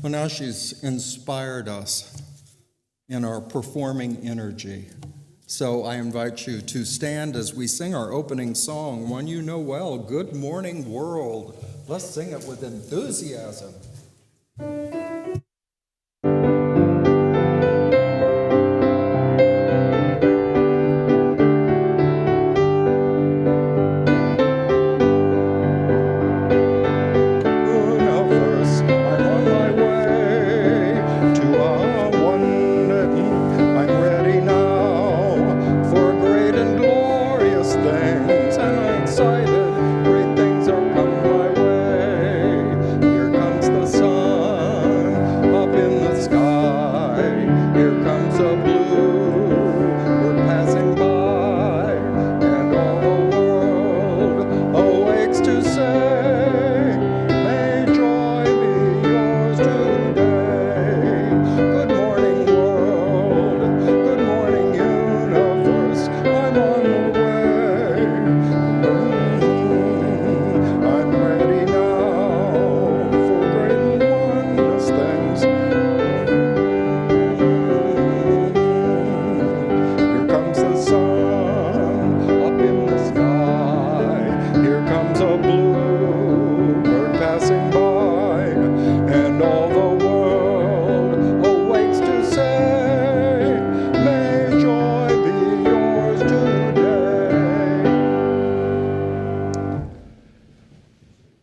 Well, now she's inspired us in our performing energy. So I invite you to stand as we sing our opening song, one you know well, Good Morning World. Let's sing it with enthusiasm.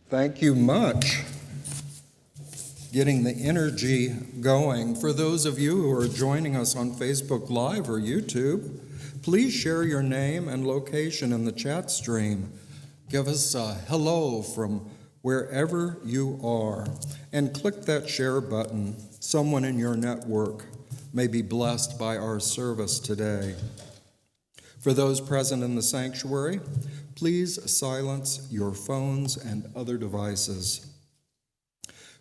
Thank you much. Getting the energy going. For those of you who are joining us on Facebook Live or YouTube, please share your name and location in the chat stream. Give us a hello from wherever you are, and click that share button. Someone in your network may be blessed by our service today. For those present in the sanctuary, please silence your phones and other devices.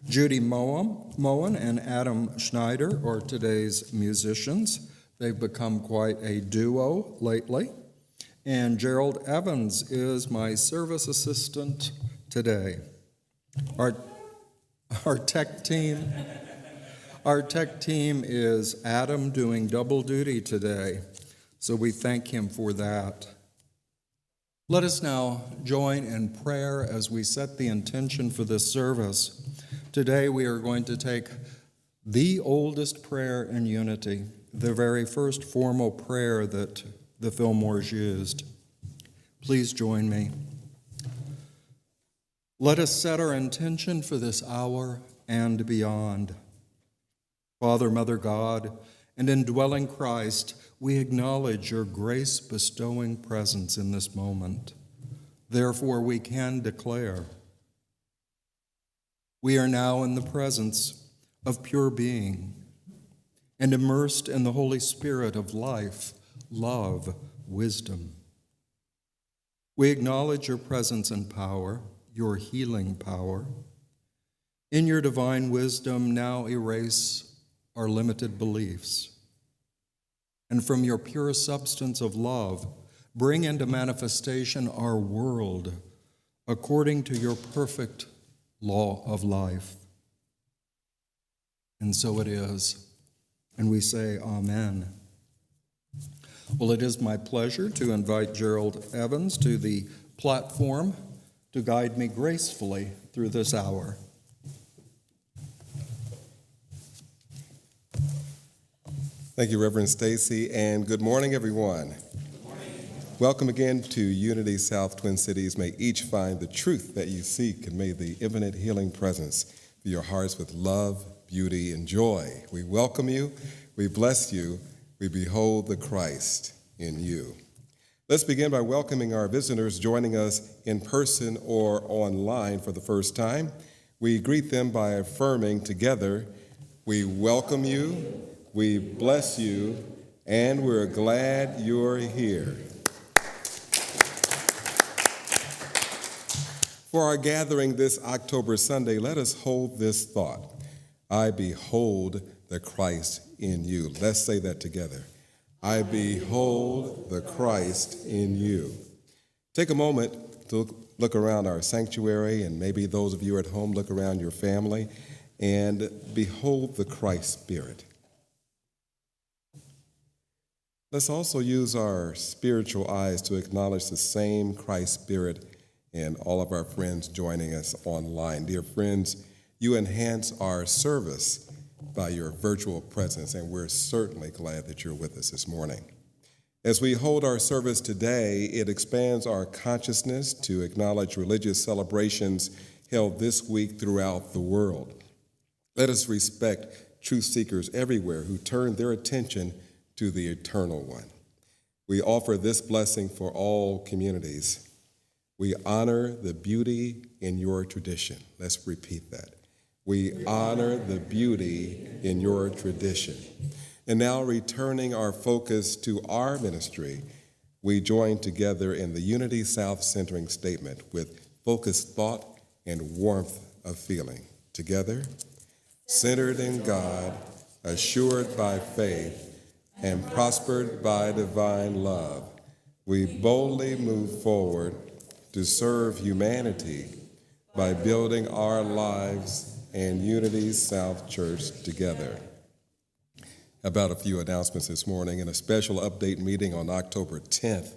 Judy Moen and Adam Schneider are today's musicians. They've become quite a duo lately. And Gerald Evans is my service assistant today. Our tech team is Adam doing double duty today, so we thank him for that. Let us now join in prayer as we set the intention for this service. Today we are going to take the oldest prayer in unity, the very first formal prayer that the Fillmores used. Please join me. Let us set our intention for this hour and beyond. Father, Mother God, and indwelling Christ, we acknowledge your grace-bestowing presence in this moment. Therefore, we can declare, we are now in the presence of pure being and immersed in the Holy Spirit of life, love, wisdom. We acknowledge your presence and power, your healing power. In your divine wisdom, now erase our limited beliefs. And from your pure substance of love, bring into manifestation our world according to your perfect law of life. And so it is. And we say, Amen. Well, it is my pleasure to invite Gerald Evans to the platform to guide me gracefully through this hour. Thank you, Reverend Stacy, and good morning, everyone. Good morning. Welcome again to Unity South Twin Cities. May each find the truth that you seek, and may the infinite healing presence fill your hearts with love, beauty, and joy. We welcome you, we bless you, we behold the Christ in you. Let's begin by welcoming our visitors joining us in person or online for the first time. We greet them by affirming together, we welcome you, we bless you, and we're glad you're here. For our gathering this October Sunday, let us hold this thought. I behold the Christ in you. Let's say that together. I behold the Christ in you. Take a moment to look around our sanctuary, and maybe those of you at home look around your family, and behold the Christ Spirit. Let's also use our spiritual eyes to acknowledge the same Christ Spirit in all of our friends joining us online. Dear friends, you enhance our service by your virtual presence, and we're certainly glad that you're with us this morning. As we hold our service today, it expands our consciousness to acknowledge religious celebrations held this week throughout the world. Let us respect truth seekers everywhere who turn their attention to the Eternal One. We offer this blessing for all communities. We honor the beauty in your tradition. Let's repeat that. We honor the beauty in your tradition. And now, returning our focus to our ministry, we join together in the Unity South centering statement with focused thought and warmth of feeling. Together, centered in God, assured by faith, and prospered by divine love, we boldly move forward to serve humanity by building our lives and Unity South Church together. About a few announcements this morning. In a special update meeting on October 10th,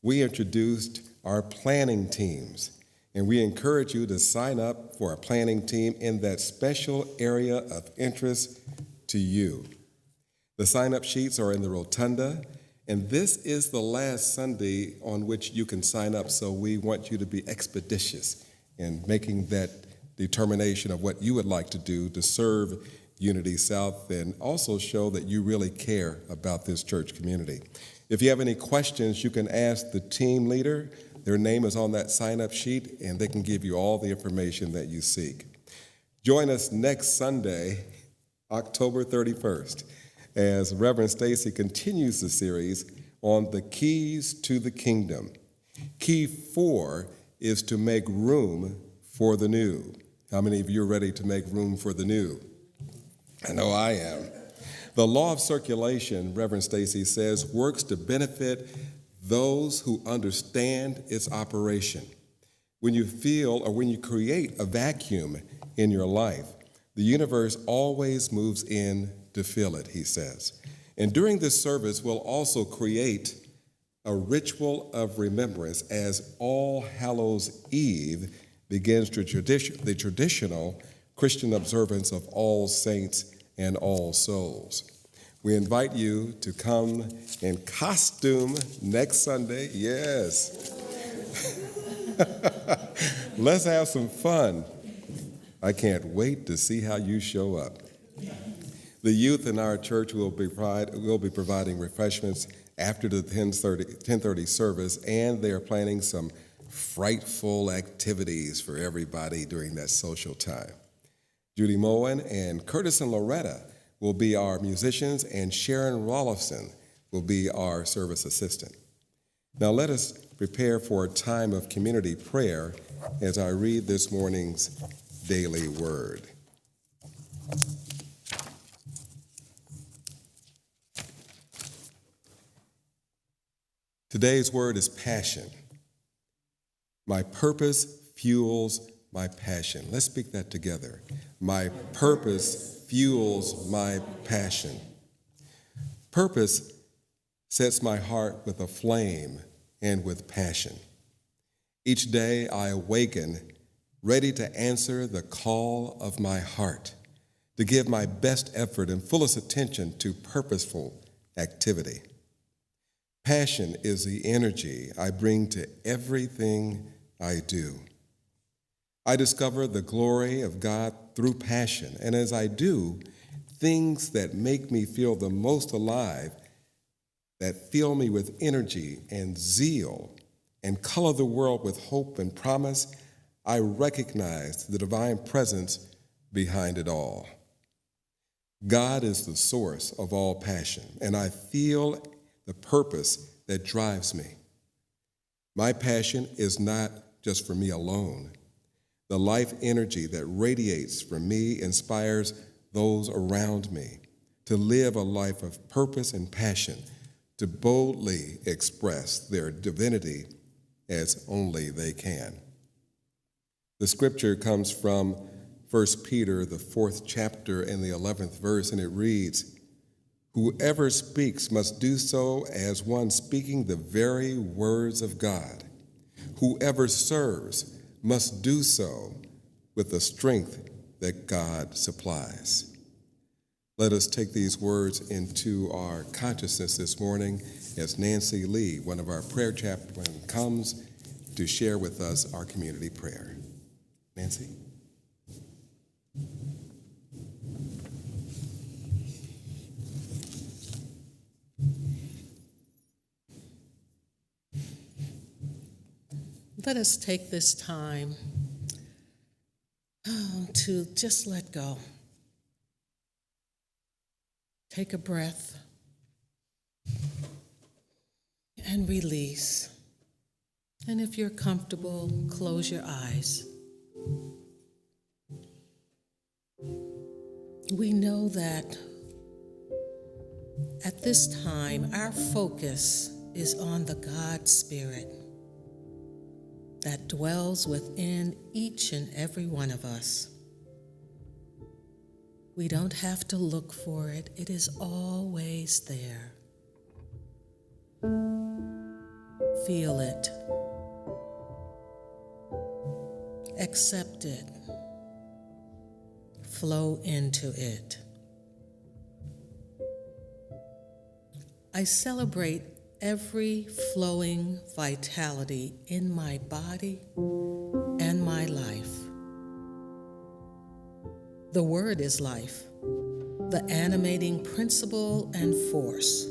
we introduced our planning teams, and we encourage you to sign up for a planning team in that special area of interest to you. The sign-up sheets are in the rotunda, and this is the last Sunday on which you can sign up, so we want you to be expeditious in making that determination of what you would like to do to serve Unity South and also show that you really care about this church community. If you have any questions, you can ask the team leader. Their name is on that sign-up sheet, and they can give you all the information that you seek. Join us next Sunday, October 31st, as Reverend Stacy continues the series on the keys to the kingdom. Key 4 is to make room for the new. How many of you are ready to make room for the new? I know I am. The law of circulation, Reverend Stacy says, works to benefit those who understand its operation. When you feel or when you create a vacuum in your life, the universe always moves in to fill it, he says. And during this service, we'll also create a ritual of remembrance as All Hallows Eve begins the traditional Christian observance of All Saints and All Souls. We invite you to come in costume next Sunday. Yes. Let's have some fun. I can't wait to see how you show up. The youth in our church will be providing refreshments after the 10:30 service, and they are planning some frightful activities for everybody during that social time. Judy, Moen, and Curtis and Loretta will be our musicians, and Sharon Rollifson will be our service assistant. Now let us prepare for a time of community prayer as I read this morning's daily word. Today's word is passion. My purpose fuels my passion. Let's speak that together. My purpose fuels my passion. Purpose sets my heart with a flame and with passion. Each day I awaken ready to answer the call of my heart, to give my best effort and fullest attention to purposeful activity. Passion is the energy I bring to everything I do. I discover the glory of God through passion, and as I do, things that make me feel the most alive, that fill me with energy and zeal, and color the world with hope and promise, I recognize the divine presence behind it all. God is the source of all passion, and I feel the purpose that drives me. My passion is not just for me alone. The life energy that radiates from me inspires those around me to live a life of purpose and passion, to boldly express their divinity as only they can. The scripture comes from 1 Peter, the 4th chapter and the 11th verse, and it reads, "Whoever speaks must do so as one speaking the very words of God. Whoever serves must do so with the strength that God supplies." Let us take these words into our consciousness this morning as Nancy Lee, one of our prayer chaplains, comes to share with us our community prayer. Nancy? Let us take this time to just let go. Take a breath and release. And if you're comfortable, close your eyes. We know that at this time, our focus is on the God Spirit that dwells within each and every one of us. We don't have to look for it. It is always there. Feel it. Accept it. Flow into it. I celebrate every flowing vitality in my body and my life. The Word is life, the animating principle and force.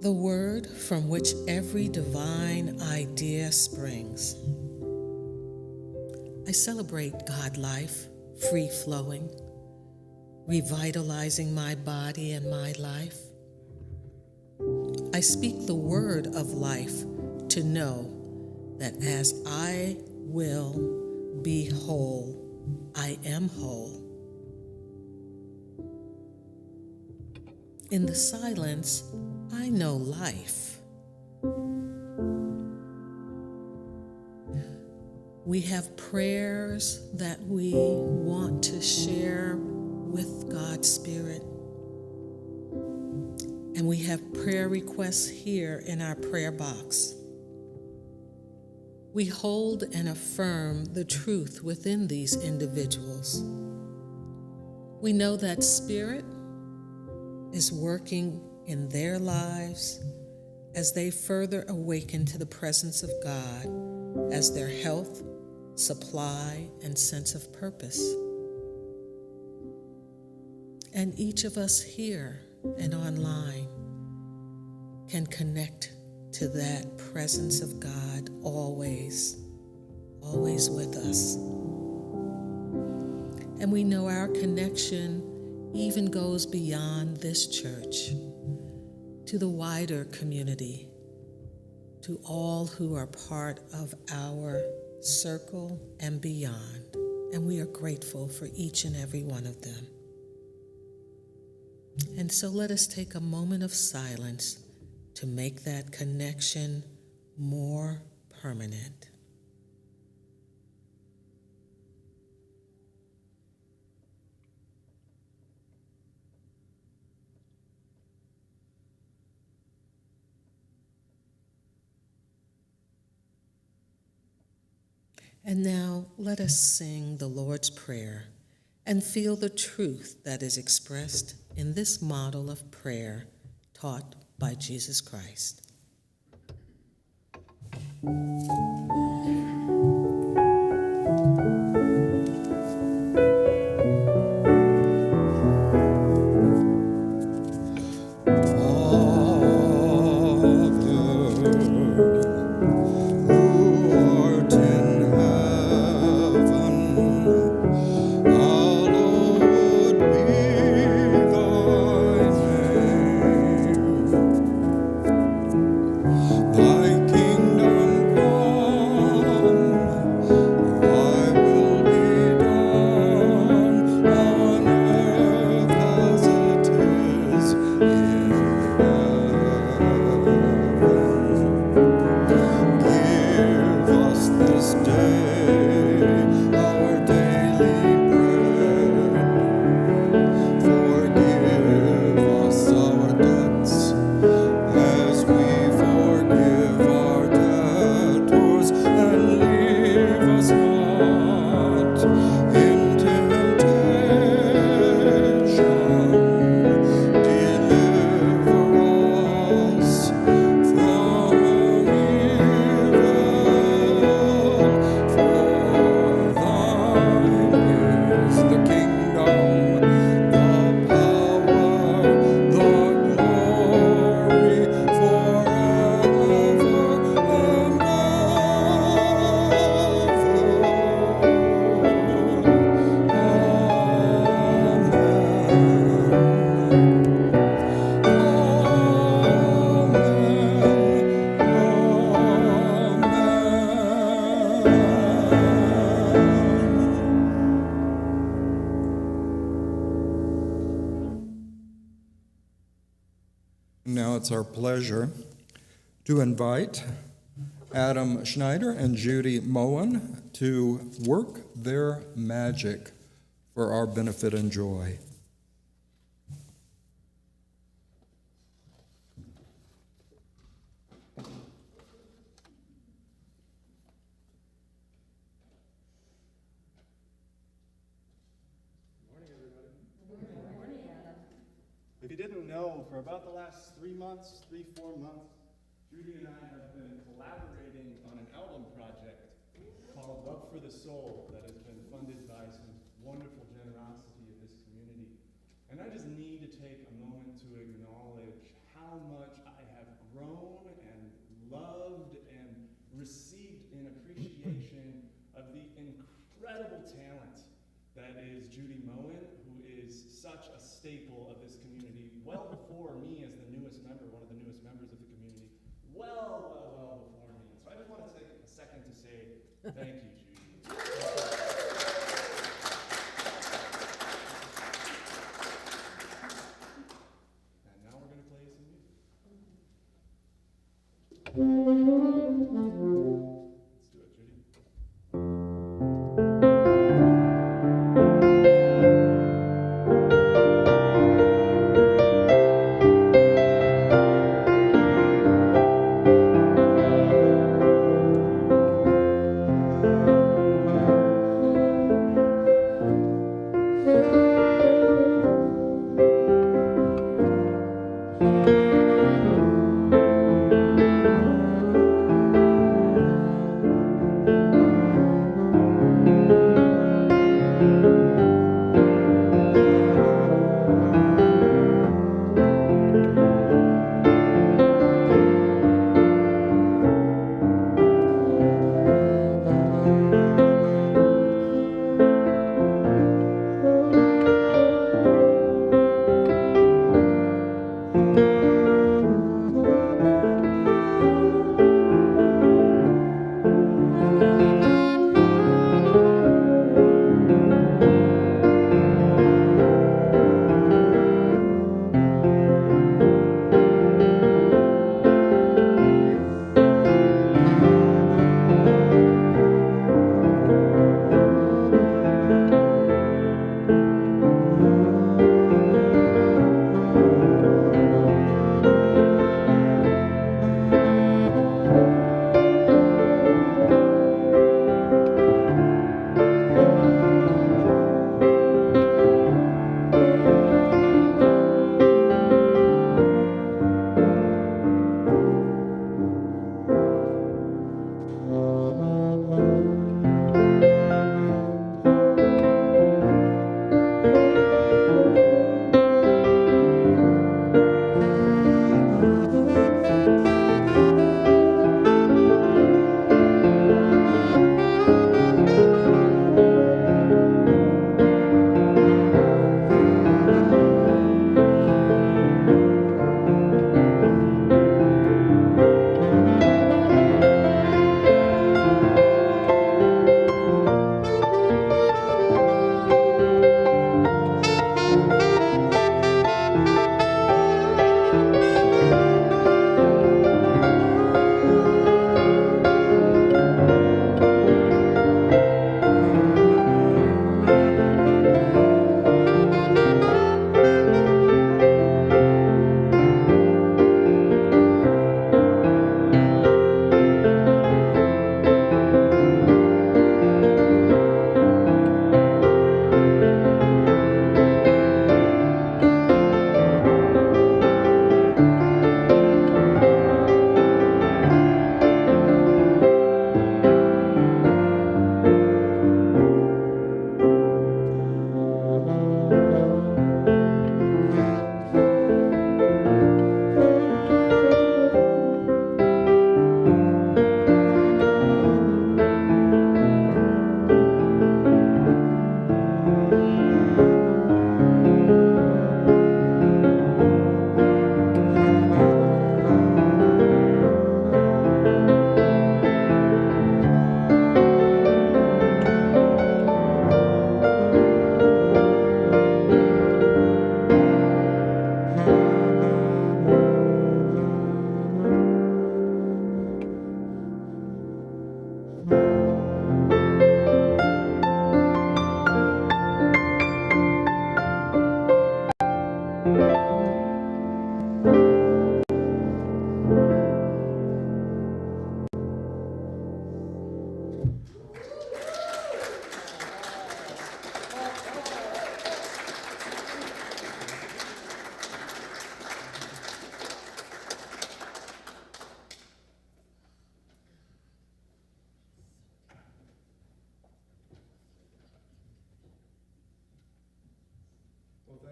The Word from which every divine idea springs. I celebrate God life, free-flowing, revitalizing my body and my life. I speak the word of life to know that as I will be whole, I am whole. In the silence, I know life. We have prayers that we want to share with God's Spirit. And we have prayer requests here in our prayer box. We hold and affirm the truth within these individuals. We know that Spirit is working in their lives as they further awaken to the presence of God as their health, supply, and sense of purpose. And each of us here and online can connect to that presence of God always with us. And we know our connection even goes beyond this church to the wider community, to all who are part of our circle and beyond. And we are grateful for each and every one of them. And so let us take a moment of silence to make that connection more permanent. And now let us sing the Lord's Prayer and feel the truth that is expressed in this model of prayer taught by Jesus Christ. Thy kingdom come. it's our pleasure to invite Adam Schneider and Judy Moen to work their magic for our benefit and joy. If you didn't know, for about the last 4 months, Judy and I have been collaborating on an album project called Love for the Soul that has been funded by some wonderful generosity of this community. And I just need to take a moment to acknowledge how much I have grown and loved and received in appreciation of the incredible talent that is Judy Moen, who is such a staple of this community, well before me as the newest member, one of the newest members of the community, well before me. So I just want to take a second to say thank you, Judy. And now we're going to play some music. Let's do it, Judy.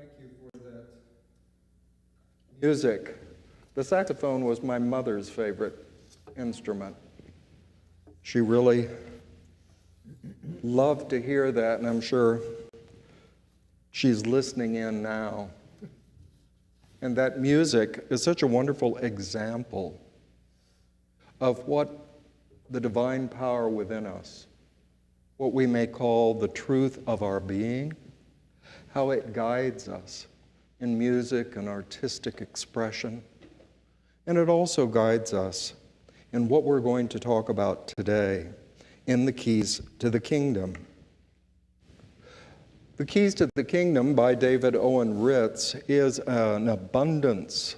Thank you for that music. The saxophone was my mother's favorite instrument. She really loved to hear that, and I'm sure she's listening in now. And that music is such a wonderful example of what the divine power within us, what we may call the truth of our being, how it guides us in music and artistic expression. And it also guides us in what we're going to talk about today in the Keys to the Kingdom. The Keys to the Kingdom by David Owen Ritz is an abundance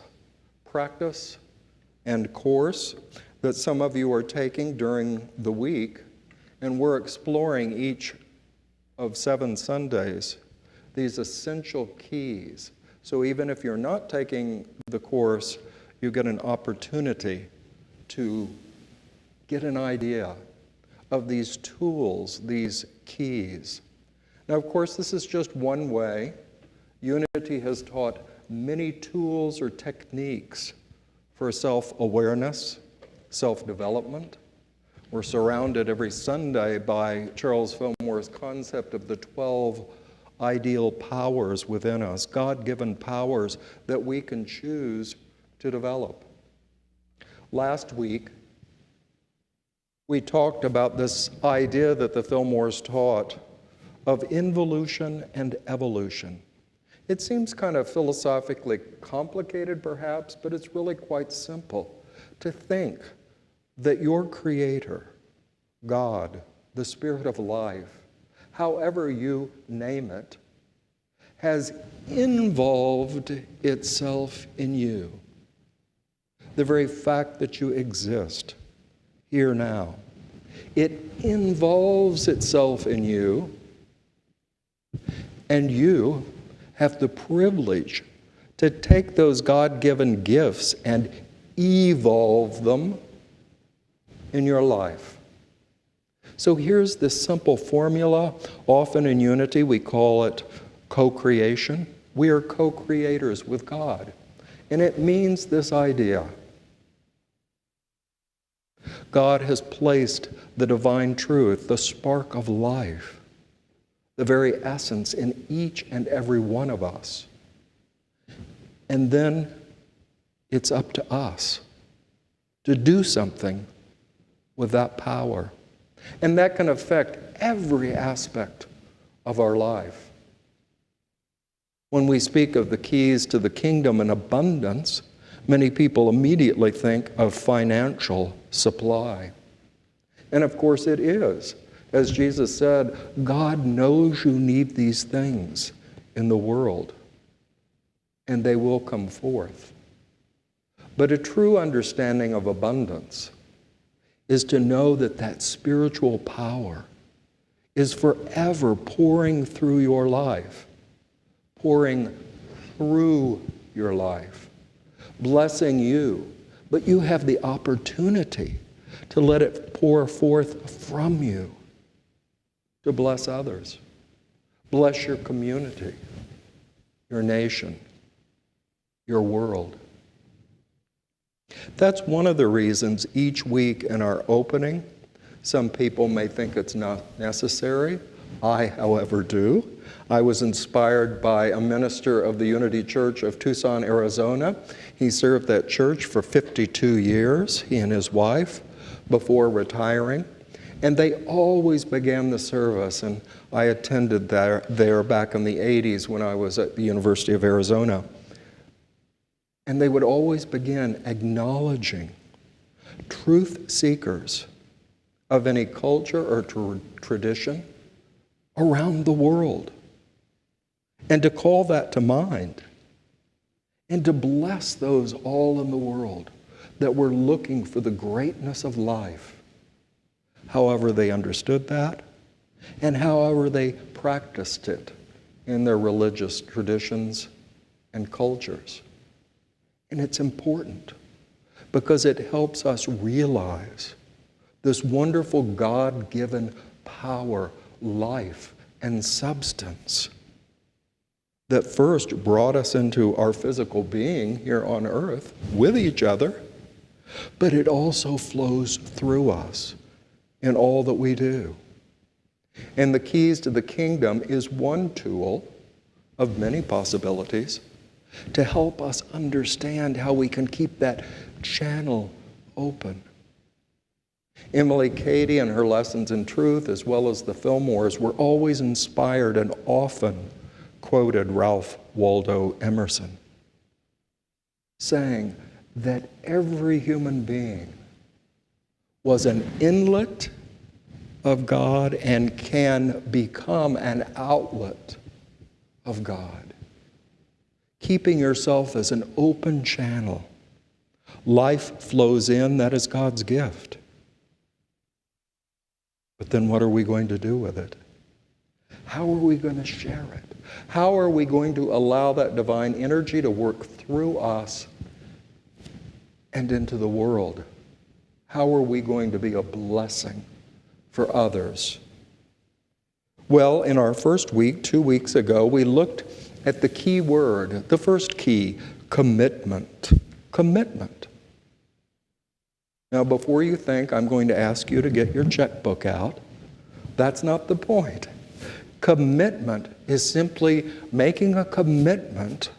practice and course that some of you are taking during the week, and we're exploring each of 7 Sundays these essential keys. So even if you're not taking the course, you get an opportunity to get an idea of these tools, these keys. Now, of course, this is just one way. Unity has taught many tools or techniques for self-awareness, self-development. We're surrounded every Sunday by Charles Fillmore's concept of the 12 ideal powers within us, God-given powers that we can choose to develop. Last week, we talked about this idea that the Fillmores taught of involution and evolution. It seems kind of philosophically complicated, perhaps, but it's really quite simple to think that your Creator, God, the Spirit of life, however you name it, has involved itself in you. The very fact that you exist here now, it involves itself in you, and you have the privilege to take those God-given gifts and evolve them in your life. So here's this simple formula. Often in Unity we call it co-creation. We are co-creators with God. And it means this idea. God has placed the divine truth, the spark of life, the very essence in each and every one of us. And then it's up to us to do something with that power. And that can affect every aspect of our life. When we speak of the keys to the kingdom and abundance, many people immediately think of financial supply. And of course it is. As Jesus said, God knows you need these things in the world, and they will come forth. But a true understanding of abundance is to know that that spiritual power is forever pouring through your life, pouring through your life, blessing you, but you have the opportunity to let it pour forth from you to bless others, bless your community, your nation, your world. That's one of the reasons each week in our opening, some people may think it's not necessary. I, however, do. I was inspired by a minister of the Unity Church of Tucson, Arizona. He served that church for 52 years, he and his wife, before retiring. And they always began the service, and I attended there back in the 80s when I was at the University of Arizona. And they would always begin acknowledging truth seekers of any culture or tradition around the world, and to call that to mind, and to bless those all in the world that were looking for the greatness of life, however they understood that, and however they practiced it in their religious traditions and cultures. And it's important because it helps us realize this wonderful God-given power, life, and substance that first brought us into our physical being here on earth with each other, but it also flows through us in all that we do. And the keys to the kingdom is one tool of many possibilities to help us understand how we can keep that channel open. Emily Cady and her lessons in truth, as well as the Fillmores, were always inspired and often quoted Ralph Waldo Emerson, saying that every human being was an inlet of God and can become an outlet of God. Keeping yourself as an open channel. Life flows in, that is God's gift. But then what are we going to do with it? How are we going to share it? How are we going to allow that divine energy to work through us and into the world? How are we going to be a blessing for others? Well, in our first week, 2 weeks ago, we looked at the key word, the first key, commitment. Commitment. Now, before you think I'm going to ask you to get your checkbook out, that's not the point. Commitment is simply making a commitment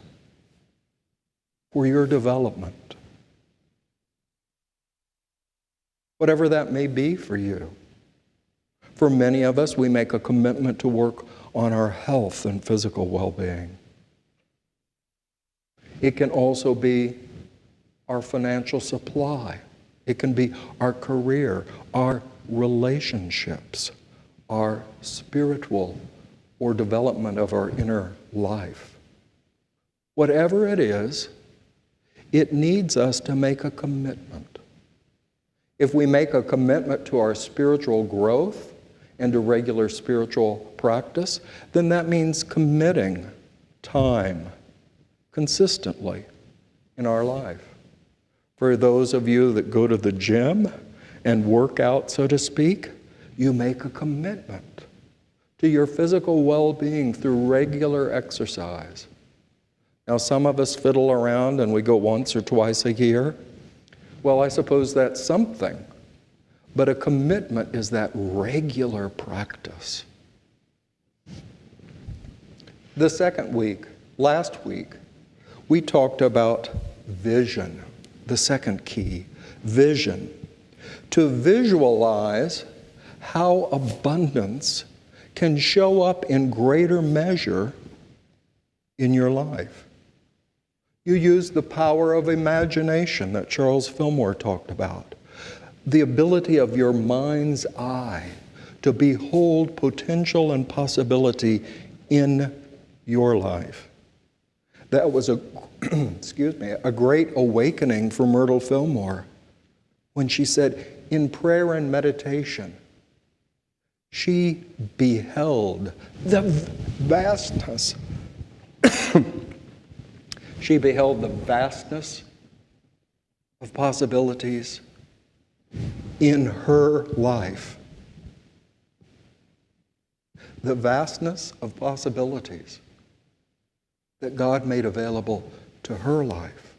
for your development. Whatever that may be for you. For many of us, we make a commitment to work on our health and physical well-being. It can also be our financial supply. It can be our career, our relationships, our spiritual or development of our inner life. Whatever it is, it needs us to make a commitment. If we make a commitment to our spiritual growth and to regular spiritual practice, then that means committing time consistently in our life. For those of you that go to the gym and work out, so to speak, you make a commitment to your physical well-being through regular exercise. Now, some of us fiddle around and we go once or twice a year. Well, I suppose that's something. But a commitment is that regular practice. The second week, last week, we talked about vision. The second key, vision. To visualize how abundance can show up in greater measure in your life. You use the power of imagination that Charles Fillmore talked about. The ability of your mind's eye to behold potential and possibility in your life. That was a great awakening for Myrtle Fillmore when she said, in prayer and meditation, she beheld the vastness. She beheld the vastness of possibilities in her life. The vastness of possibilities that God made available to her life.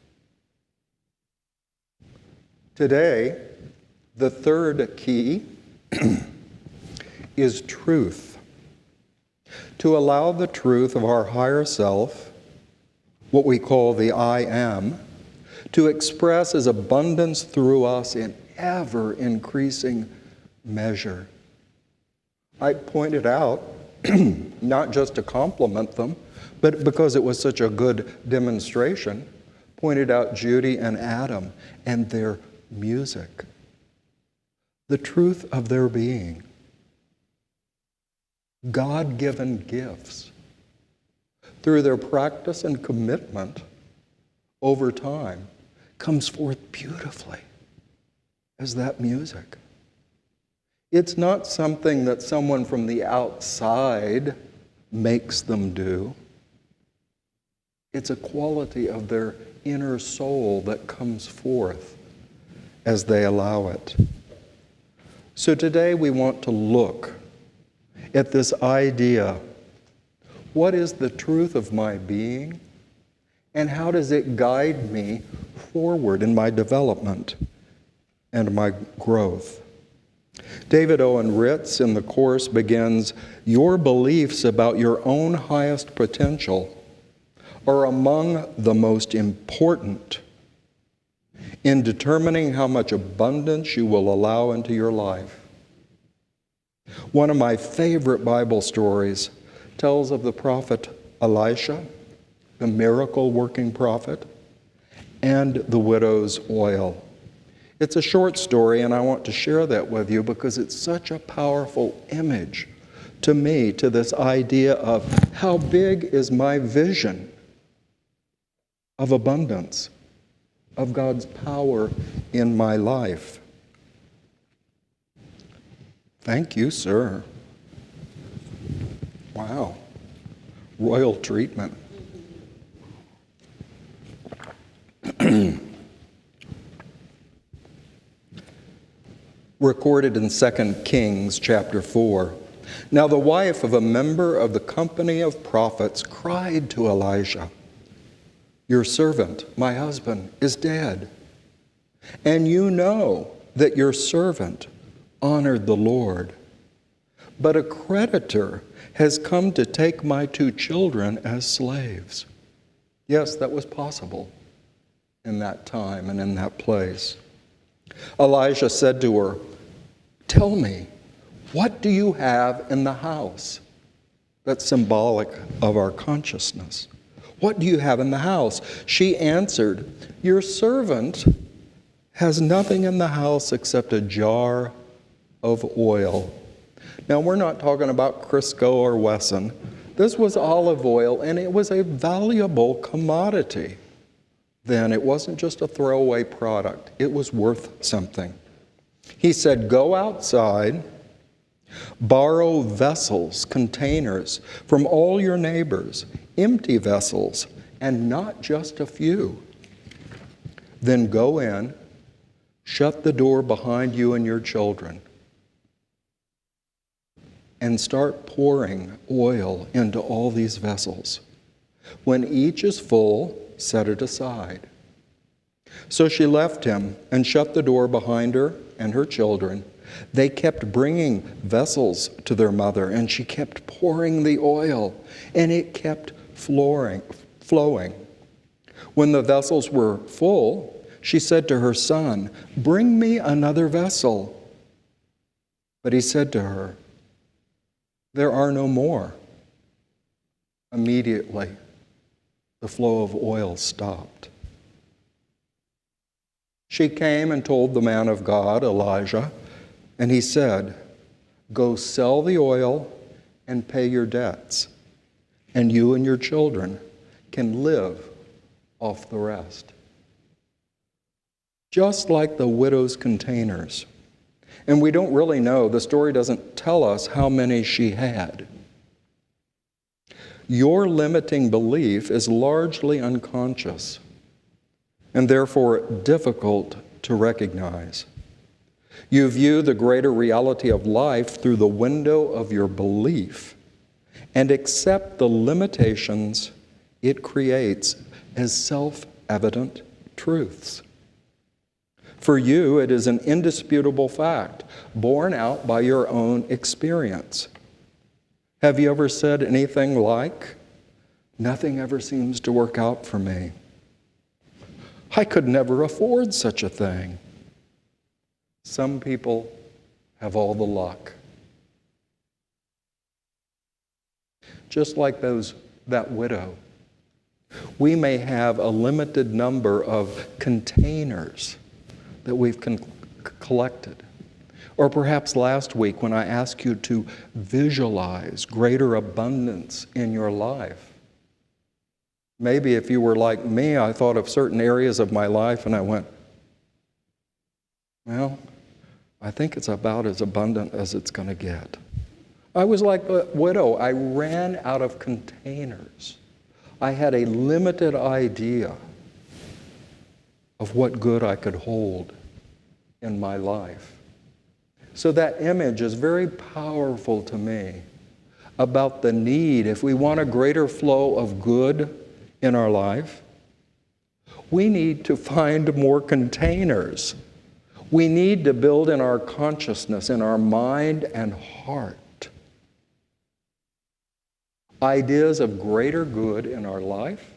Today, the third key is truth. To allow the truth of our higher self, what we call the I am, to express His abundance through us in ever-increasing measure. I pointed out, not just to compliment them, but because it was such a good demonstration, pointed out Judy and Adam and their music. The truth of their being. God-given gifts. Through their practice and commitment over time, comes forth beautifully as that music. It's not something that someone from the outside makes them do. It's a quality of their inner soul that comes forth as they allow it. So today we want to look at this idea. What is the truth of my being? And how does it guide me forward in my development and my growth? David Owen Ritz in the course begins, "Your beliefs about your own highest potential are among the most important in determining how much abundance you will allow into your life." One of my favorite Bible stories tells of the prophet Elisha, the miracle-working prophet, and the widow's oil. It's a short story, and I want to share that with you because it's such a powerful image to me, to this idea of how big is my vision of abundance, of God's power in my life. Thank you, sir. Wow. Royal treatment. Recorded in 2 Kings chapter 4. Now the wife of a member of the company of prophets cried to Elijah, "Your servant, my husband, is dead. And you know that your servant honored the Lord. But a creditor has come to take my 2 children as slaves." Yes, that was possible in that time and in that place. Elijah said to her, "Tell me, what do you have in the house?" That's symbolic of our consciousness. "What do you have in the house?" She answered, "Your servant has nothing in the house except a jar of oil." Now, we're not talking about Crisco or Wesson. This was olive oil, and it was a valuable commodity. Then it wasn't just a throwaway product. It was worth something. He said, "Go outside, borrow vessels, containers from all your neighbors, empty vessels, and not just a few. Then go in, shut the door behind you and your children, and start pouring oil into all these vessels. When each is full, set it aside." So she left him and shut the door behind her and her children. They kept bringing vessels to their mother, and she kept pouring the oil, and it kept flowing. When the vessels were full, she said to her son, "Bring me another vessel." But he said to her, "There are no more." Immediately, the flow of oil stopped. She came and told the man of God, Elijah, and he said, "Go sell the oil and pay your debts, and you and your children can live off the rest." Just like the widow's containers. And we don't really know, the story doesn't tell us how many she had. Your limiting belief is largely unconscious and therefore difficult to recognize. You view the greater reality of life through the window of your belief and accept the limitations it creates as self-evident truths. For you, it is an indisputable fact, borne out by your own experience. Have you ever said anything like, "Nothing ever seems to work out for me. I could never afford such a thing"? Some people have all the luck. Just like that widow, we may have a limited number of containers that we've collected. Or perhaps last week when I asked you to visualize greater abundance in your life. Maybe if you were like me, I thought of certain areas of my life and I went, well, I think it's about as abundant as it's going to get. I was like a widow. I ran out of containers. I had a limited idea of what good I could hold in my life. So that image is very powerful to me about the need, if we want a greater flow of good in our life, we need to find more containers. We need to build in our consciousness, in our mind and heart, ideas of greater good in our life,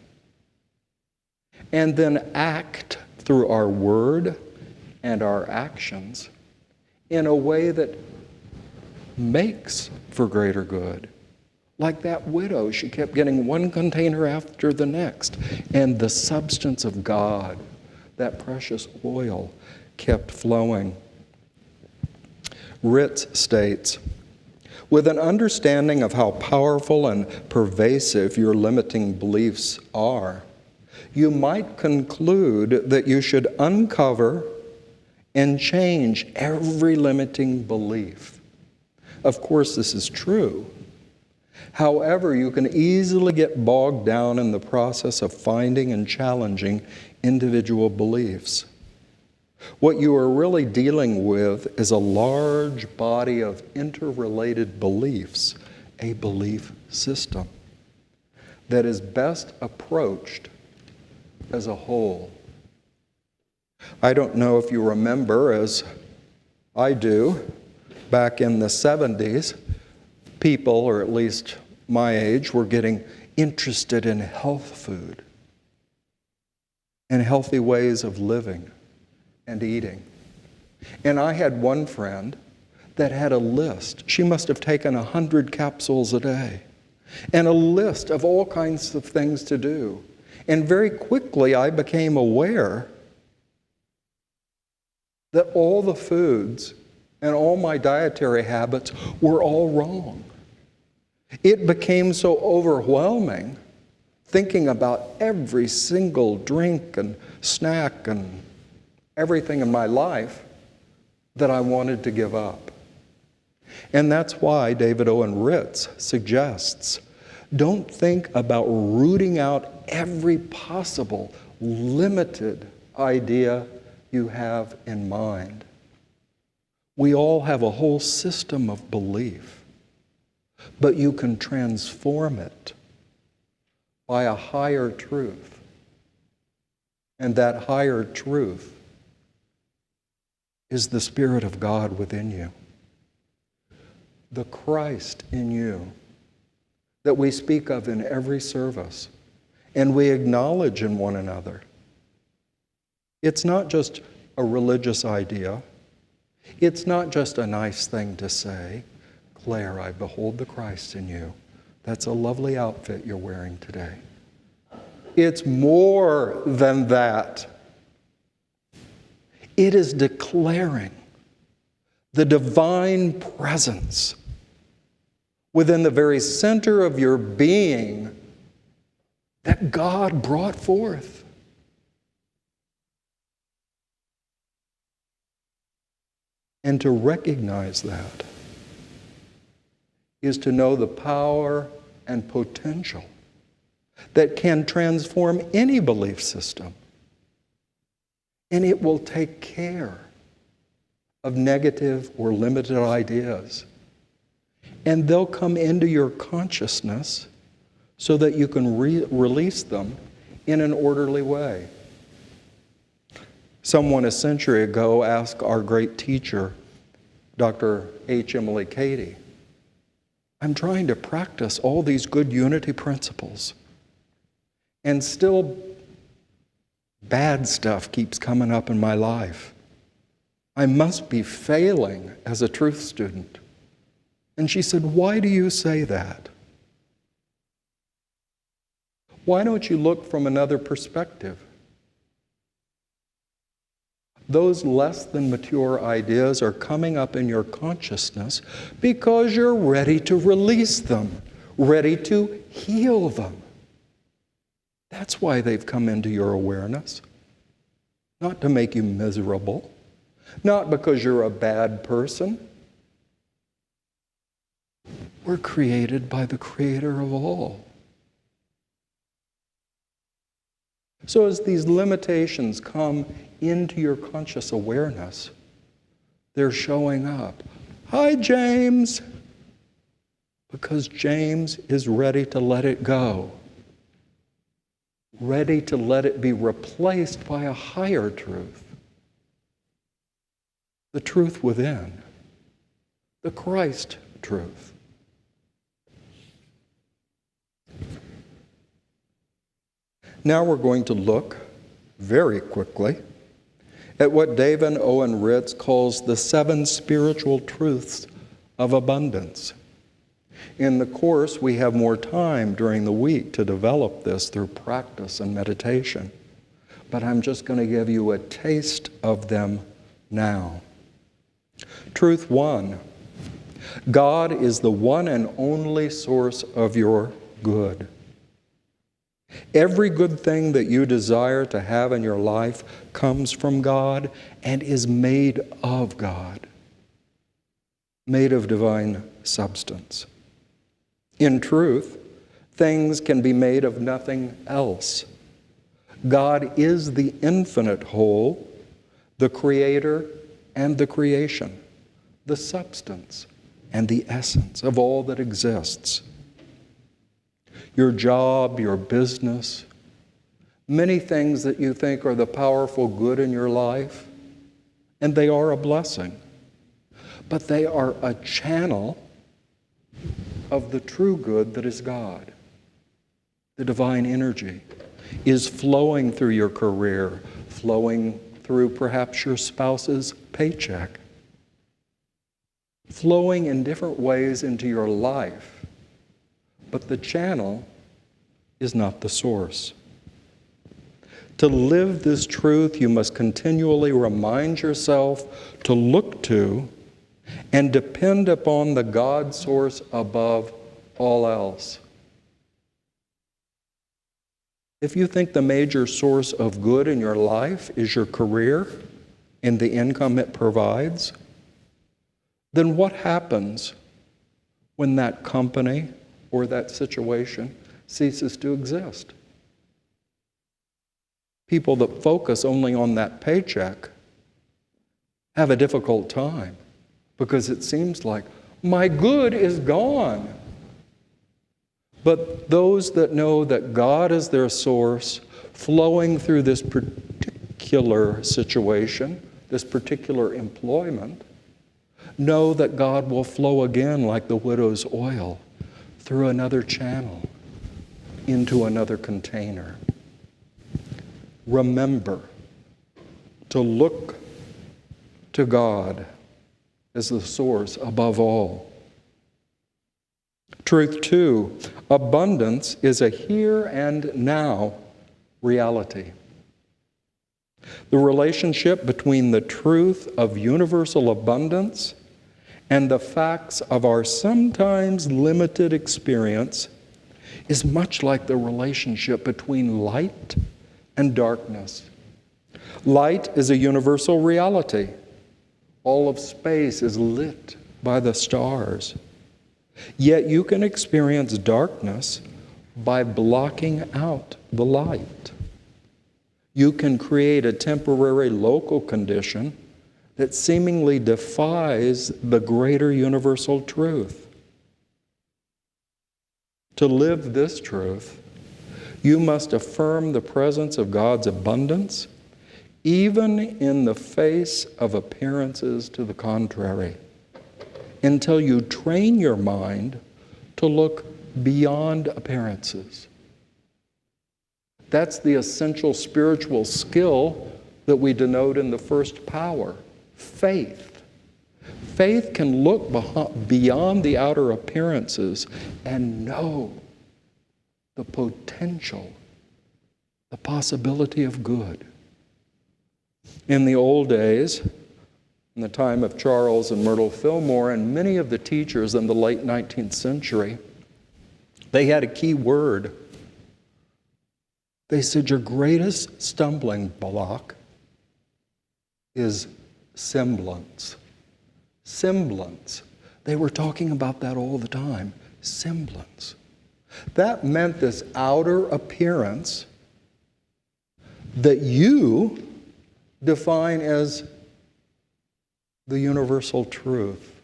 and then act through our word and our actions in a way that makes for greater good. Like that widow, she kept getting one container after the next, and the substance of God, that precious oil, kept flowing. Ritz states, with an understanding of how powerful and pervasive your limiting beliefs are, you might conclude that you should uncover and change every limiting belief. Of course, this is true. However, you can easily get bogged down in the process of finding and challenging individual beliefs. What you are really dealing with is a large body of interrelated beliefs, a belief system that is best approached as a whole. I don't know if you remember, as I do, back in the 70s, people, or at least my age, were getting interested in health food and healthy ways of living and eating. And I had one friend that had a list. She must have taken 100 capsules a day, and a list of all kinds of things to do. And very quickly I became aware that all the foods and all my dietary habits were all wrong. It became so overwhelming thinking about every single drink and snack and everything in my life that I wanted to give up. And that's why David Owen Ritz suggests, don't think about rooting out every possible limited idea you have in mind. We all have a whole system of belief, but you can transform it by a higher truth. And that higher truth is the Spirit of God within you, the Christ in you that we speak of in every service and we acknowledge in one another. It's not just a religious idea. It's not just a nice thing to say, Claire, I behold the Christ in you. That's a lovely outfit you're wearing today. It's more than that. It is declaring the divine presence within the very center of your being that God brought forth. And to recognize that is to know the power and potential that can transform any belief system. And it will take care of negative or limited ideas. And they'll come into your consciousness so that you can release them in an orderly way. Someone a century ago asked our great teacher, Dr. H. Emily Cady, I'm trying to practice all these good unity principles, and still bad stuff keeps coming up in my life. I must be failing as a truth student. And she said, why do you say that? Why don't you look from another perspective? Those less than mature ideas are coming up in your consciousness because you're ready to release them, ready to heal them. That's why they've come into your awareness. Not to make you miserable, not because you're a bad person. We're created by the Creator of all. So as these limitations come into your conscious awareness, they're showing up. Hi, James. because James is ready to let it go, ready to let it be replaced by a higher truth, the truth within, the Christ truth. Now we're going to look very quickly at what David Owen Ritz calls the 7 spiritual truths of abundance. In the course, we have more time during the week to develop this through practice and meditation, but I'm just going to give you a taste of them now. Truth 1, God is the one and only source of your good. Every good thing that you desire to have in your life comes from God and is made of God, made of divine substance. In truth, things can be made of nothing else. God is the infinite whole, the creator and the creation, the substance and the essence of all that exists. Your job, your business, many things that you think are the powerful good in your life, and they are a blessing, but they are a channel of the true good that is God. The divine energy is flowing through your career, flowing through perhaps your spouse's paycheck, flowing in different ways into your life. But the channel is not the source. To live this truth, you must continually remind yourself to look to and depend upon the God source above all else. If you think the major source of good in your life is your career and the income it provides, then what happens when that company or that situation ceases to exist? People that focus only on that paycheck have a difficult time because it seems like my good is gone. But those that know that God is their source, flowing through this particular situation, this particular employment, know that God will flow again like the widow's oil through another channel, into another container. Remember to look to God as the source above all. Truth 2, abundance is a here and now reality. The relationship between the truth of universal abundance and the facts of our sometimes limited experience is much like the relationship between light and darkness. Light is a universal reality. All of space is lit by the stars. Yet you can experience darkness by blocking out the light. You can create a temporary local condition that seemingly defies the greater universal truth. To live this truth, you must affirm the presence of God's abundance, even in the face of appearances to the contrary, until you train your mind to look beyond appearances. That's the essential spiritual skill that we denote in the first power, faith. Faith can look beyond the outer appearances and know the potential, the possibility of good. In the old days, in the time of Charles and Myrtle Fillmore and many of the teachers in the late 19th century, they had a key word. They said, your greatest stumbling block is semblance. Semblance. They were talking about that all the time. Semblance. That meant this outer appearance that you define as the universal truth.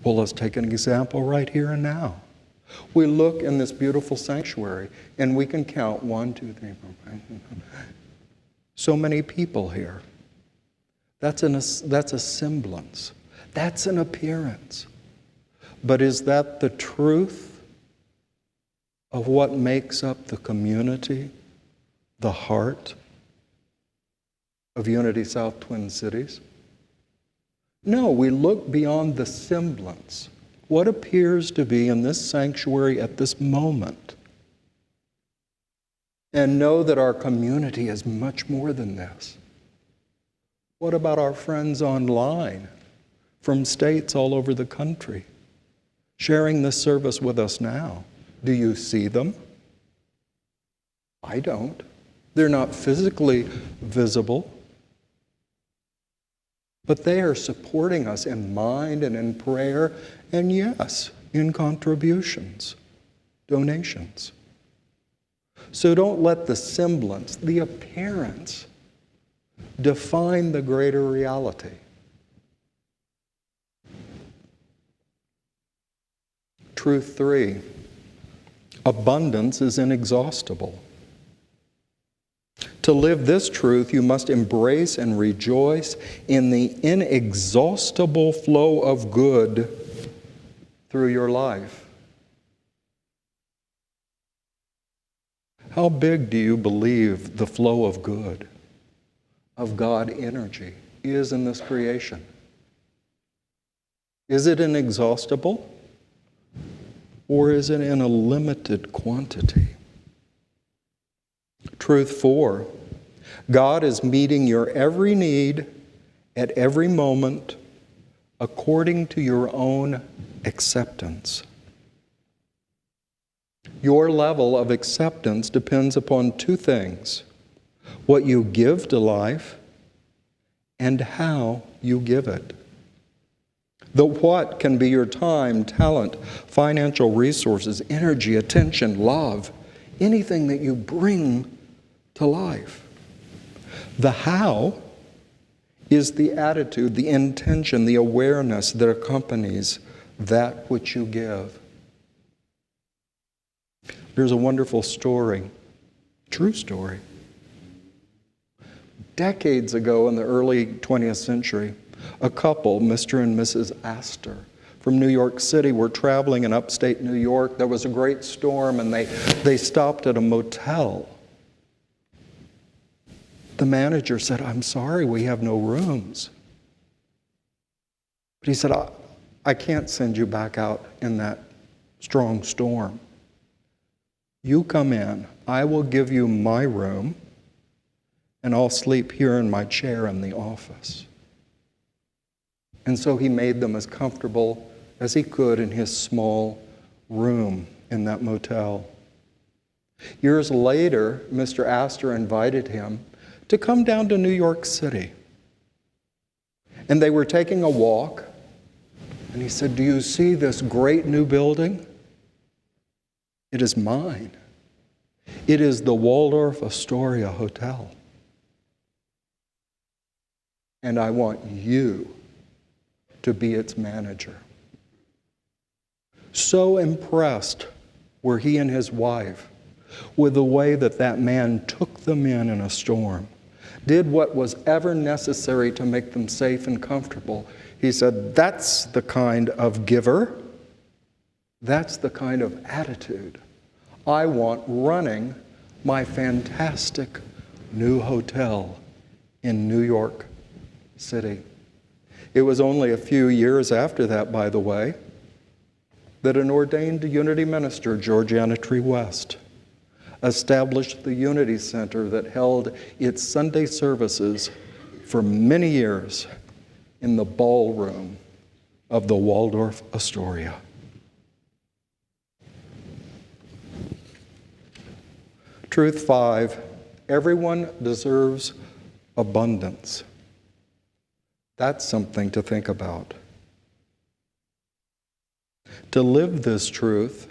Well, let's take an example right here and now. We look in this beautiful sanctuary, and we can count 1, 2, 3, 4, 5. So many people here. That's a semblance. That's an appearance. But is that the truth of what makes up the community, the heart of Unity South Twin Cities? No, we look beyond the semblance. What appears to be in this sanctuary at this moment, and know that our community is much more than this. What about our friends online from states all over the country sharing this service with us now? Do you see them? I don't. They're not physically visible, but they are supporting us in mind and in prayer, and yes, in contributions, donations. So don't let the semblance, the appearance, define the greater reality. Truth 3, abundance is inexhaustible. To live this truth, you must embrace and rejoice in the inexhaustible flow of good through your life. How big do you believe the flow of good, of God energy, is in this creation? Is it inexhaustible, or is it in a limited quantity? Truth 4, God is meeting your every need at every moment according to your own acceptance. Your level of acceptance depends upon 2 things: what you give to life and how you give it. The what can be your time, talent, financial resources, energy, attention, love, anything that you bring to life. The how is the attitude, the intention, the awareness that accompanies that which you give. There's a wonderful story, true story. Decades ago in the early 20th century, a couple, Mr. and Mrs. Astor, from New York City, were traveling in upstate New York. There was a great storm, and they stopped at a motel. The manager said, "I'm sorry, we have no rooms." But he said, I can't send you back out in that strong storm. You come in, I will give you my room, and I'll sleep here in my chair in the office. And so he made them as comfortable as he could in his small room in that motel. Years later, Mr. Astor invited him to come down to New York City. And they were taking a walk, and he said, "Do you see this great new building? It is mine. It is the Waldorf Astoria Hotel. And I want you to be its manager." So impressed were he and his wife with the way that that man took them in a storm, did what was ever necessary to make them safe and comfortable. He said, "That's the kind of giver. That's the kind of attitude I want running my fantastic new hotel in New York City." It was only a few years after that, by the way, that an ordained Unity minister, Georgiana Tree West, established the Unity Center that held its Sunday services for many years in the ballroom of the Waldorf Astoria. Truth 5, everyone deserves abundance. That's something to think about. To live this truth,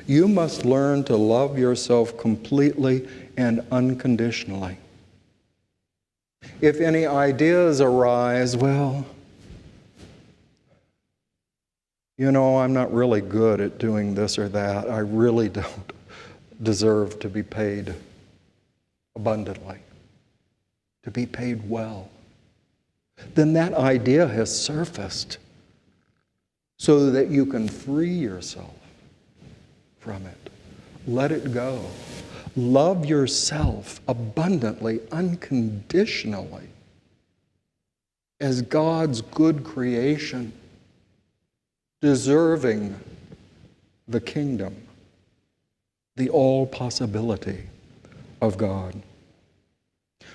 you must learn to love yourself completely and unconditionally. If any ideas arise, well, I'm not really good at doing this or that. I really don't deserve to be paid abundantly, to be paid well. Then that idea has surfaced so that you can free yourself from it. Let it go. Love yourself abundantly, unconditionally, as God's good creation, deserving the kingdom, the all possibility of God.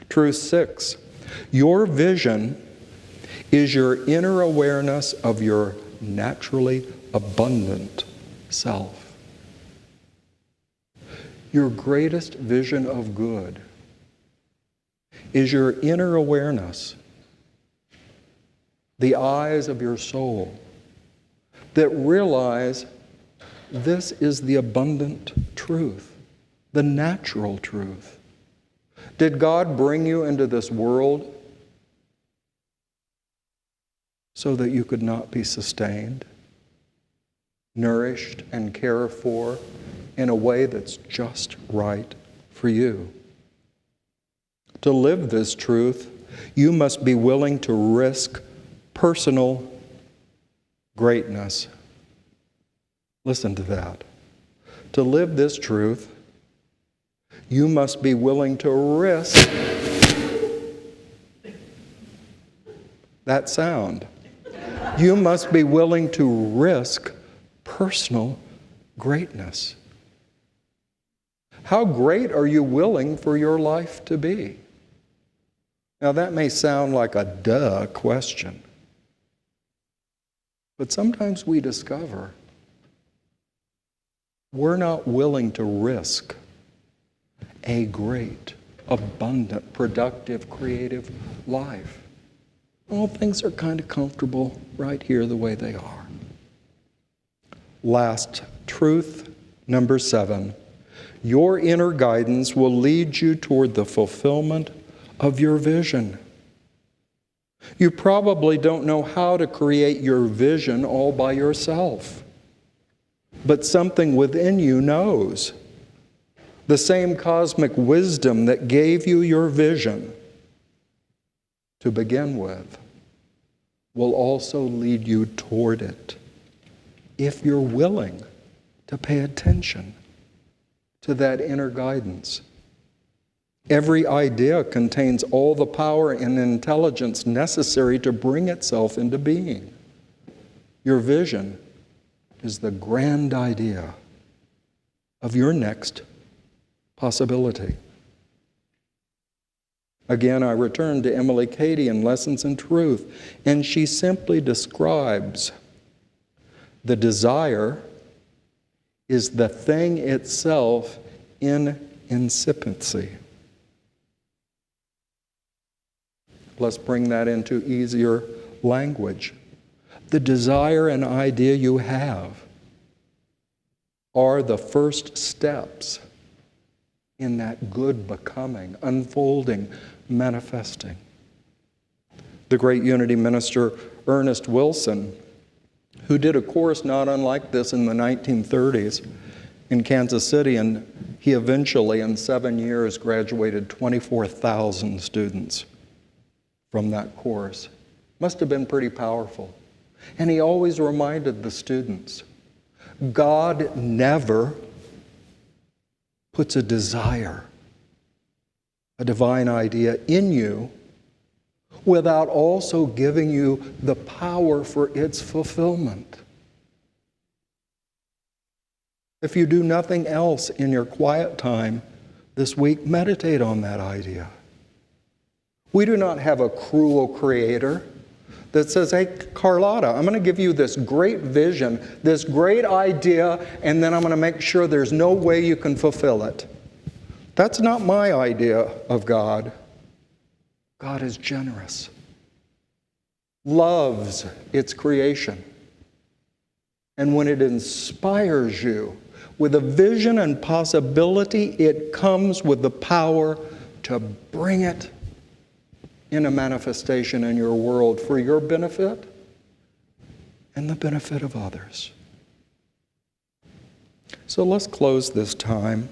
Truth 6, your vision is your inner awareness of your naturally abundant self. Your greatest vision of good is your inner awareness, the eyes of your soul that realize this is the abundant truth, the natural truth. Did God bring you into this world so that you could not be sustained, nourished, and cared for in a way that's just right for you? To live this truth, you must be willing to risk personal greatness. Listen to that. To live this truth, you must be willing to risk that sound. You must be willing to risk personal greatness. How great are you willing for your life to be? Now that may sound like a duh question, but sometimes we discover we're not willing to risk a great, abundant, productive, creative life. All things are kind of comfortable right here the way they are. Last, truth number 7. Your inner guidance will lead you toward the fulfillment of your vision. You probably don't know how to create your vision all by yourself, but something within you knows. The same cosmic wisdom that gave you your vision to begin with will also lead you toward it if you're willing to pay attention to that inner guidance. Every idea contains all the power and intelligence necessary to bring itself into being. Your vision is the grand idea of your next possibility. Again, I return to Emily Cady in Lessons in Truth, and she simply describes the desire is the thing itself in incipiency. Let's bring that into easier language. The desire and idea you have are the first steps in that good becoming, unfolding, manifesting. The great Unity minister Ernest Wilson, who did a course not unlike this in the 1930s in Kansas City, and he eventually, in 7 years, graduated 24,000 students from that course. Must have been pretty powerful. And he always reminded the students, God never puts a desire, a divine idea in you without also giving you the power for its fulfillment. If you do nothing else in your quiet time this week, meditate on that idea. We do not have a cruel creator that says, hey, Carlotta, I'm going to give you this great vision, this great idea, and then I'm going to make sure there's no way you can fulfill it. That's not my idea of God. God is generous, loves its creation. And when it inspires you with a vision and possibility, it comes with the power to bring it in a manifestation in your world for your benefit and the benefit of others. So let's close this time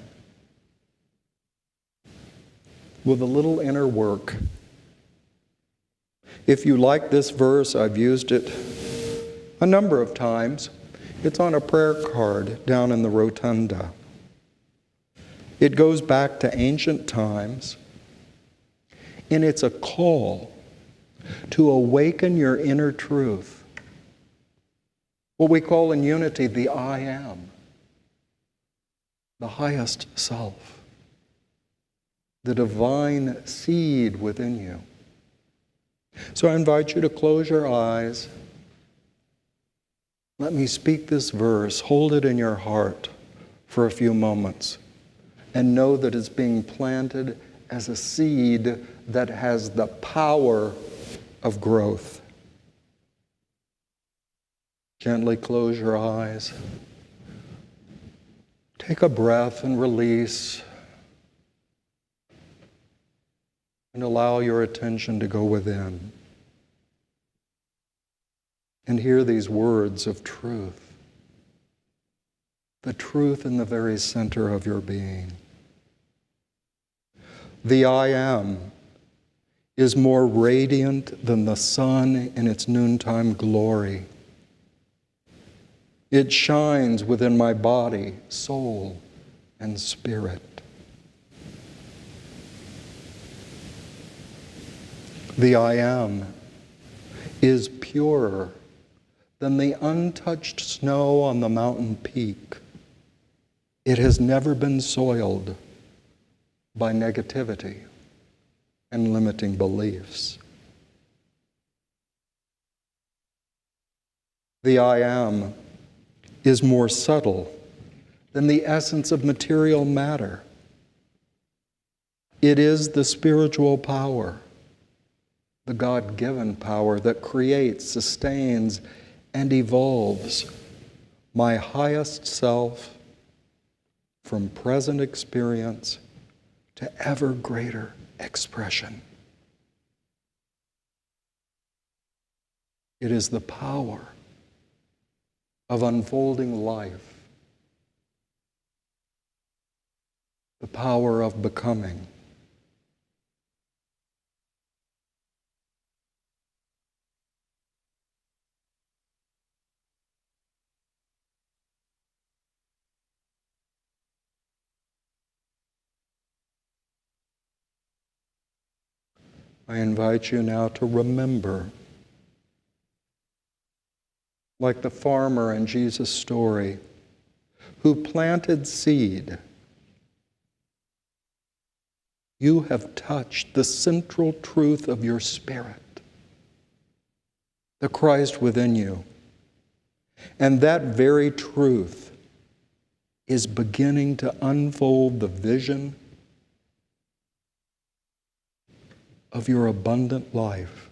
with a little inner work. If you like this verse, I've used it a number of times. It's on a prayer card down in the rotunda. It goes back to ancient times, and it's a call to awaken your inner truth, what we call in unity the I am, the highest self, the divine seed within you. So I invite you to close your eyes. Let me speak this verse. Hold it in your heart for a few moments and know that it's being planted as a seed that has the power of growth. Gently close your eyes. Take a breath and release. And allow your attention to go within. And hear these words of truth. The truth in the very center of your being. The I am is more radiant than the sun in its noontime glory. It shines within my body, soul, and spirit. The I am is purer than the untouched snow on the mountain peak. It has never been soiled by negativity and limiting beliefs. The I am is more subtle than the essence of material matter. It is the spiritual power, the God-given power that creates, sustains, and evolves my highest self from present experience to ever greater expression. It is the power of unfolding life, the power of becoming. I invite you now to remember, like the farmer in Jesus' story, who planted seed. You have touched the central truth of your spirit, the Christ within you. And that very truth is beginning to unfold the vision of your abundant life,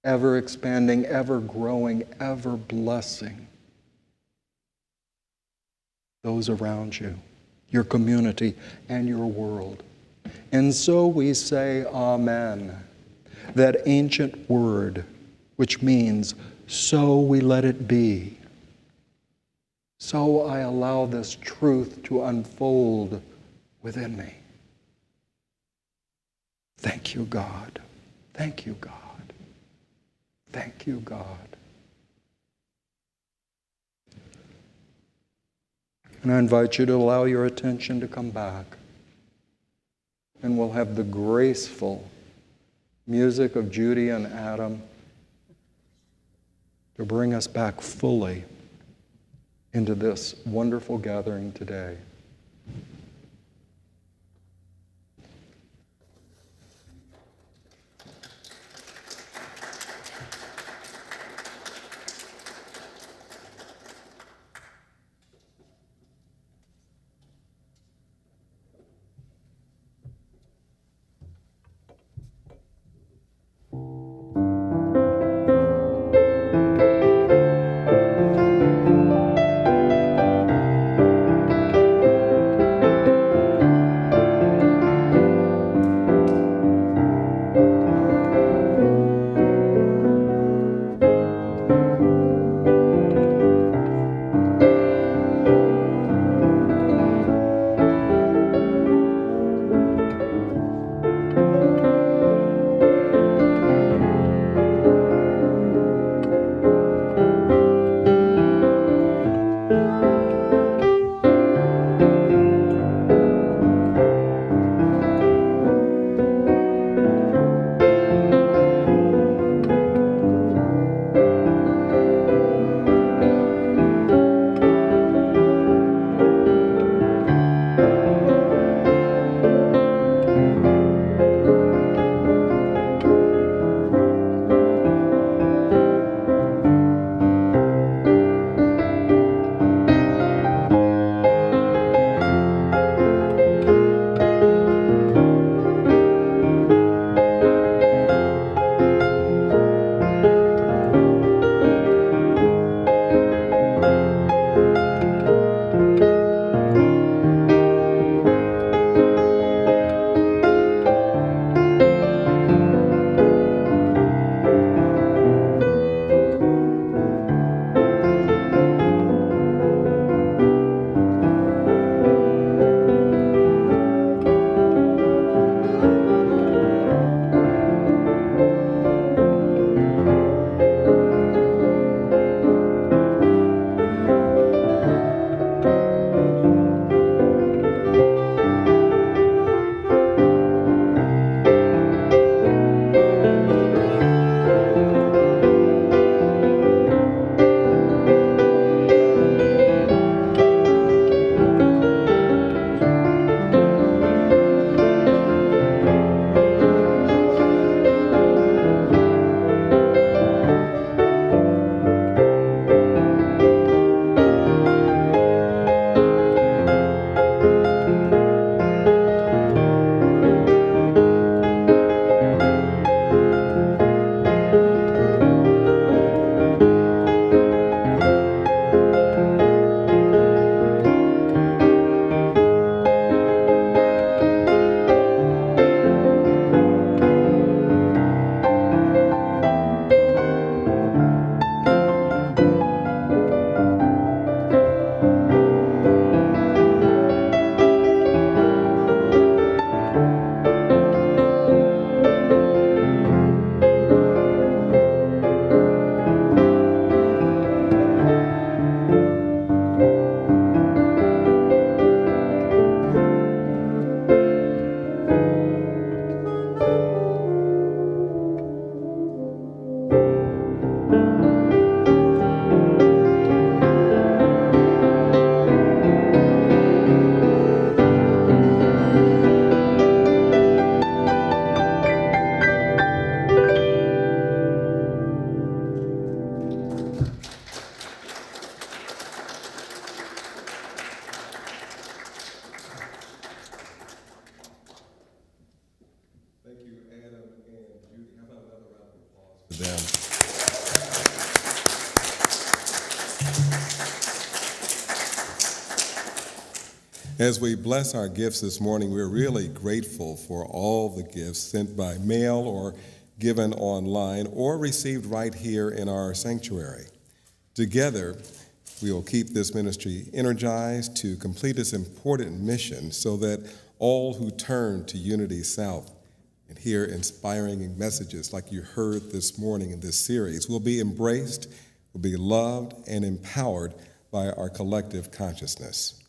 ever expanding, ever growing, ever blessing those around you, your community, and your world. And so we say Amen, that ancient word which means, so we let it be. So I allow this truth to unfold within me. Thank you, God. Thank you, God. Thank you, God. And I invite you to allow your attention to come back. And we'll have the graceful music of Judy and Adam to bring us back fully into this wonderful gathering today. As we bless our gifts this morning, we're really grateful for all the gifts sent by mail or given online or received right here in our sanctuary. Together, we will keep this ministry energized to complete its important mission so that all who turn to Unity South and hear inspiring messages like you heard this morning in this series will be embraced, will be loved, and empowered by our collective consciousness.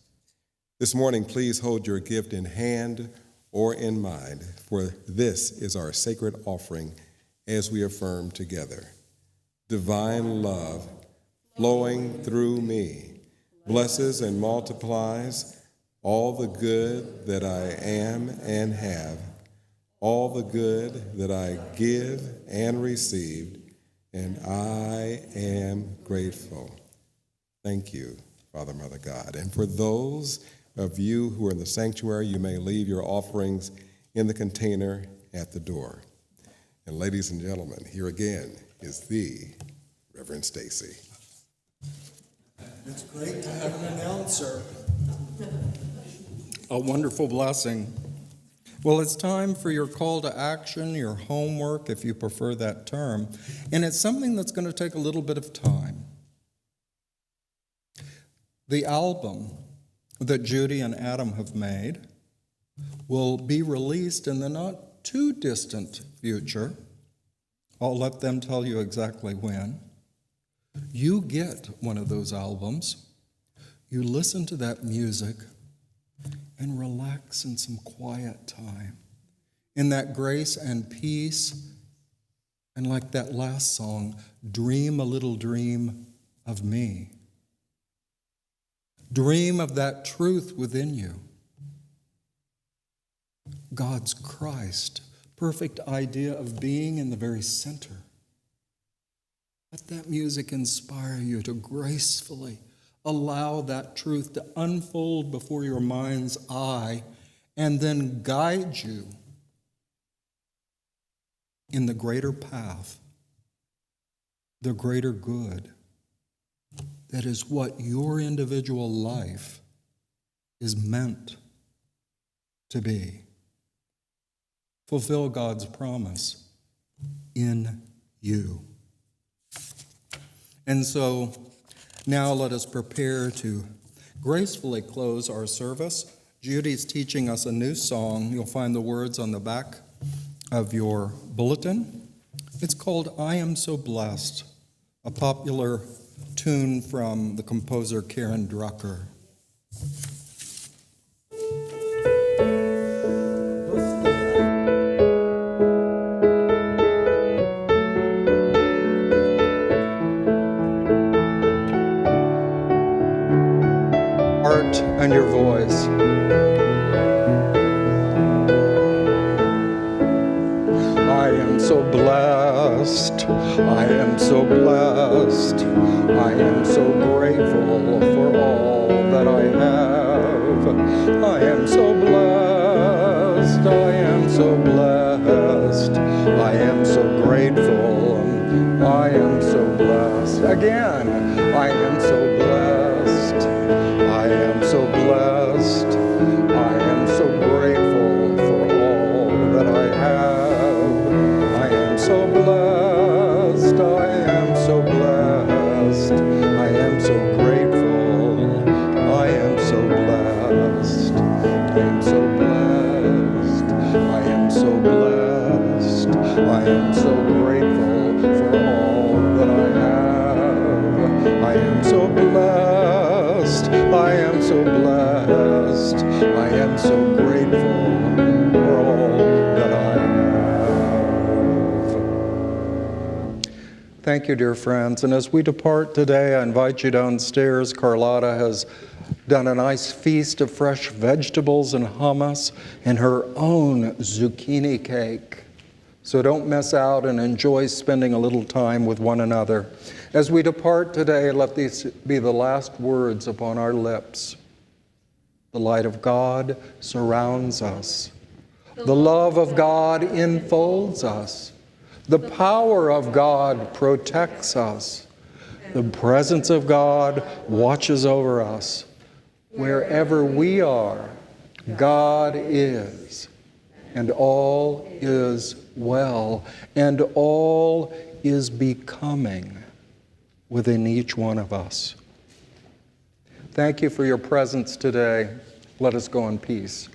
This morning, please hold your gift in hand or in mind, for this is our sacred offering as we affirm together. Divine love flowing through me blesses and multiplies all the good that I am and have, all the good that I give and received, and I am grateful. Thank you, Father, Mother, God. And for those of you who are in the sanctuary, you may leave your offerings in the container at the door. And ladies and gentlemen, here again is the Reverend Stacy. It's great to have an announcer. A wonderful blessing. Well, it's time for your call to action, your homework, if you prefer that term, and it's something that's going to take a little bit of time. The album that Judy and Adam have made will be released in the not too distant future. I'll let them tell you exactly when. You get one of those albums, you listen to that music, and relax in some quiet time, in that grace and peace, and like that last song, dream a little dream of me. Dream of that truth within you. God's Christ, perfect idea of being in the very center. Let that music inspire you to gracefully allow that truth to unfold before your mind's eye and then guide you in the greater path, the greater good. That is what your individual life is meant to be. Fulfill God's promise in you. And so now let us prepare to gracefully close our service. Judy's teaching us a new song. You'll find the words on the back of your bulletin. It's called I Am So Blessed, a popular tune from the composer Karen Drucker. Art and your voice. I am so blessed, I am so blessed, I am so grateful for all that I have. I am so blessed, I am so blessed, I am so grateful, I am so blessed. Again, I am so blessed, I am so blessed, I am so grateful for all that I have. I am so blessed, I am so blessed, I am so grateful, I am so blessed, I am so blessed, I am so blessed, I am so grateful for all that I have. I am so blessed, I am so blessed, I am so grateful for all that I have. Thank you, dear friends. And as we depart today, I invite you downstairs. Carlotta has done a nice feast of fresh vegetables and hummus and her own zucchini cake. So don't miss out and enjoy spending a little time with one another. As we depart today, let these be the last words upon our lips. The light of God surrounds us. The love of God enfolds us. The power of God protects us. The presence of God watches over us. Wherever we are, God is, and all is well, and all is becoming within each one of us. Thank you for your presence today. Let us go in peace.